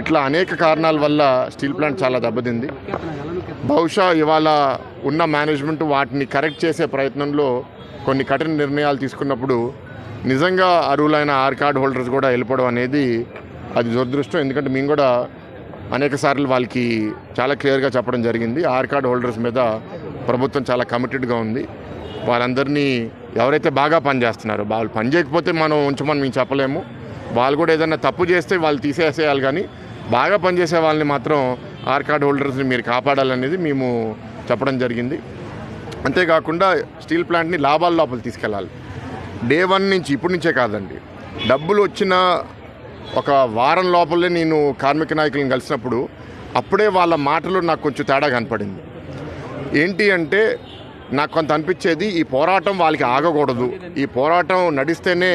ఇట్లా అనేక కారణాల వల్ల స్టీల్ ప్లాంట్ చాలా దెబ్బతింది. బహుశా ఇవాళ ఉన్న మేనేజ్మెంట్ వాటిని కరెక్ట్ చేసే ప్రయత్నంలో కొన్ని కఠిన నిర్ణయాలు తీసుకున్నప్పుడు నిజంగా అర్హులైన ఆర్ కార్డ్ హోల్డర్స్ కూడా వెళ్ళిపోవడం అనేది అది దురదృష్టం. ఎందుకంటే మేము కూడా అనేక సార్లు వాళ్ళకి చాలా క్లియర్గా చెప్పడం జరిగింది. ఆర్ కార్డ్ హోల్డర్స్ మీద ప్రభుత్వం చాలా కమిటెడ్గా ఉంది. వాళ్ళందరినీ ఎవరైతే బాగా పనిచేస్తున్నారో వాళ్ళు పని చేయకపోతే మనం ఉంచమని మేము చెప్పలేము. వాళ్ళు కూడా ఏదైనా తప్పు చేస్తే వాళ్ళు తీసేసేయాలి, కానీ బాగా పనిచేసే వాళ్ళని మాత్రం ఆర్ కార్డ్ హోల్డర్స్ని మీరు కాపాడాలనేది మేము చెప్పడం జరిగింది. అంతేకాకుండా స్టీల్ ప్లాంట్ని లాభాల లోపల తీసుకెళ్ళాలి. డే 1 నుంచి ఇప్పటి నుంచే కాదండి, డబ్బులు వచ్చిన ఒక వారం లోపలే నేను కార్మిక నాయకులను కలిసినప్పుడు అప్పుడే వాళ్ళ మాటలు నాకు కొంచెం తేడా కనపడింది. ఏంటి అంటే నాకు కొంత అనిపించేది, ఈ పోరాటం వాళ్ళకి ఆగకూడదు, ఈ పోరాటం నడిస్తేనే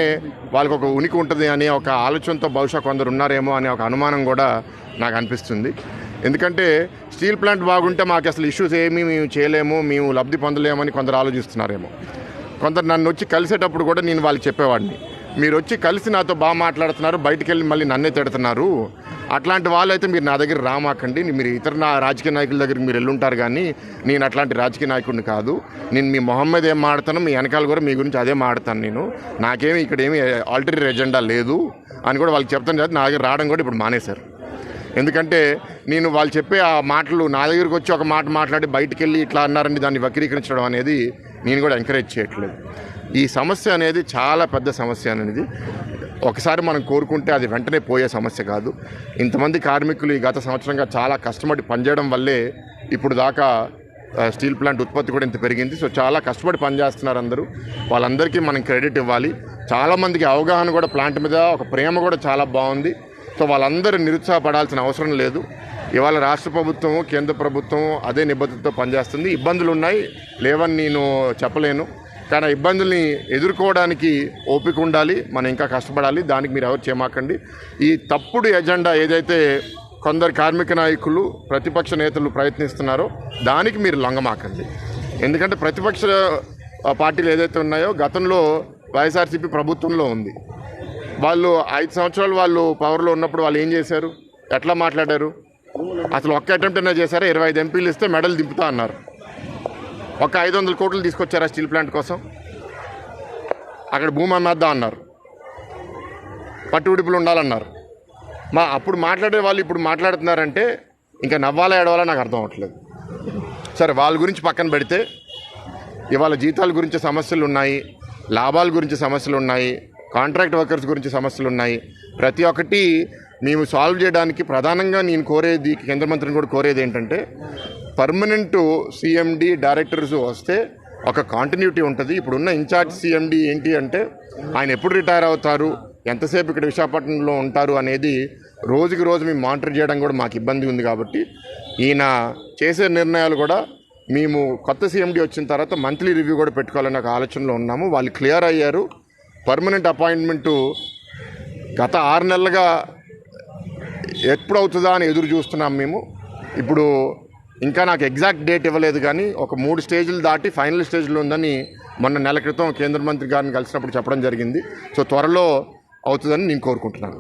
వాళ్ళకి ఒక ఉనికి ఉంటుంది అనే ఒక ఆలోచనతో బహుశా కొందరు ఉన్నారేమో అనే ఒక అనుమానం కూడా నాకు అనిపిస్తుంది. ఎందుకంటే స్టీల్ ప్లాంట్ బాగుంటే మాకు అసలు ఇష్యూస్ ఏమీ మేము చేయలేము, మేము లబ్ధి పొందలేమని కొందరు ఆలోచిస్తున్నారేమో. కొందరు నన్ను వచ్చి కలిసేటప్పుడు కూడా నేను వాళ్ళకి చెప్పేవాడిని, మీరు వచ్చి కలిసి నాతో బాగా మాట్లాడుతున్నారు, బయటికి వెళ్ళి మళ్ళీ నన్నే తిడుతున్నారు, అట్లాంటి వాళ్ళైతే మీరు నా దగ్గర రామాకండి, మీరు ఇతర రాజకీయ నాయకుల దగ్గరికి మీరు వెళ్ళుంటారు, కానీ నేను అట్లాంటి రాజకీయ నాయకుడిని కాదు, నేను మీ మొహమ్మద్ ఏం మాడతాను, మీ వెనకాల కూడా మీ గురించి అదే మాడతాను, నాకేమి ఇక్కడ ఏమి ఆల్టరీ ఎజెండా లేదు అని కూడా వాళ్ళకి చెప్తాను. కదా నా దగ్గర రావడం కూడా ఇప్పుడు మానేశారు. ఎందుకంటే నేను వాళ్ళు చెప్పే ఆ మాటలు నా దగ్గరికి వచ్చి ఒక మాట మాట్లాడి బయటికి వెళ్ళి ఇట్లా అన్నారని దాన్ని వక్రీకరించడం అనేది నేను కూడా ఎంకరేజ్ చేయట్లేదు. ఈ సమస్య అనేది చాలా పెద్ద సమస్య అనేది ఒకసారి మనం కోరుకుంటే అది వెంటనే పోయే సమస్య కాదు. ఇంతమంది కార్మికులు ఈ గత సంవత్సరంగా చాలా కష్టపడి పనిచేయడం వల్లే ఇప్పుడు దాకా స్టీల్ ప్లాంట్ ఉత్పత్తి కూడా ఇంత పెరిగింది. సో చాలా కష్టపడి పనిచేస్తున్నారు అందరూ, వాళ్ళందరికీ మనం క్రెడిట్ ఇవ్వాలి. చాలామందికి అవగాహన కూడా ప్లాంట్ మీద ఒక ప్రేమ కూడా చాలా బాగుంది. సో వాళ్ళందరూ నిరుత్సాహపడాల్సిన అవసరం లేదు. ఇవాళ రాష్ట్ర ప్రభుత్వం కేంద్ర ప్రభుత్వం అదే నిబద్ధతతో పనిచేస్తుంది. ఇబ్బందులు ఉన్నాయి, లేవని నేను చెప్పలేను, కానీ ఇబ్బందుల్ని ఎదుర్కోవడానికి ఓపిక ఉండాలి, మనం ఇంకా కష్టపడాలి. దానికి మీరు ఎవరు చేయమాకండి. ఈ తప్పుడు ఎజెండా ఏదైతే కొందరు కార్మిక నాయకులు ప్రతిపక్ష నేతలు ప్రయత్నిస్తున్నారో దానికి మీరు లొంగమాకండి. ఎందుకంటే ప్రతిపక్ష పార్టీలు ఏదైతే ఉన్నాయో గతంలో వైఎస్ఆర్సీపీ ప్రభుత్వంలో ఉంది. వాళ్ళు 5 సంవత్సరాలు వాళ్ళు పవర్లో ఉన్నప్పుడు వాళ్ళు ఏం చేశారు, ఎట్లా మాట్లాడారు, అసలు ఒక్క అటెంప్ట్ అయినా చేశారా? 25 ఎంపీలు ఇస్తే మెడల్ దింపుతా అన్నారు. ఒక 500 కోట్లు తీసుకొచ్చారా స్టీల్ ప్లాంట్ కోసం? అక్కడ భూమి అమ్మేద్దాం అన్నారు, పట్టు విడుపులు ఉండాలన్నారు. అప్పుడు మాట్లాడే వాళ్ళు ఇప్పుడు మాట్లాడుతున్నారంటే ఇంకా నవ్వాలా ఏడవాలా నాకు అర్థం అవ్వట్లేదు. సరే, వాళ్ళ గురించి పక్కన పెడితే ఇవాళ జీతాల గురించి సమస్యలు ఉన్నాయి, లాభాల గురించి సమస్యలు ఉన్నాయి, కాంట్రాక్ట్ వర్కర్స్ గురించి సమస్యలు ఉన్నాయి. ప్రతి ఒక్కటి మేము సాల్వ్ చేయడానికి ప్రధానంగా నేను కోరేది, కేంద్ర మంత్రిని కూడా కోరేది ఏంటంటే పర్మనెంట్ సిఎండి డైరెక్టర్స్ వస్తే ఒక కాంటిన్యూటీ ఉంటుంది. ఇప్పుడున్న ఇన్ఛార్జ్ సిఎండి ఏంటి అంటే ఆయన ఎప్పుడు రిటైర్ అవుతారు, ఎంతసేపు ఇక్కడ విశాఖపట్నంలో ఉంటారు అనేది రోజుకి రోజు మేము మానిటర్ చేయడం కూడా మాకు ఇబ్బంది ఉంది. కాబట్టి ఈయన చేసే నిర్ణయాలు కూడా మేము కొత్త సిఎండి వచ్చిన తర్వాత మంత్లీ రివ్యూ కూడా పెట్టుకోవాలనే ఒక ఆలోచనలో ఉన్నాము. వాళ్ళు క్లియర్ అయ్యారు. పర్మనెంట్ అపాయింట్మెంటు గత 6 నెలలుగా ఎప్పుడు అవుతుందా అని ఎదురు చూస్తున్నాం మేము. ఇప్పుడు ఇంకా నాకు ఎగ్జాక్ట్ డేట్ ఇవ్వలేదు, కానీ ఒక 3 స్టేజ్లు దాటి ఫైనల్ స్టేజ్లో ఉందని మొన్న నెల క్రితం కేంద్ర మంత్రి గారిని కలిసినప్పుడు చెప్పడం జరిగింది. సో త్వరలో అవుతుందని నేను కోరుకుంటున్నాను.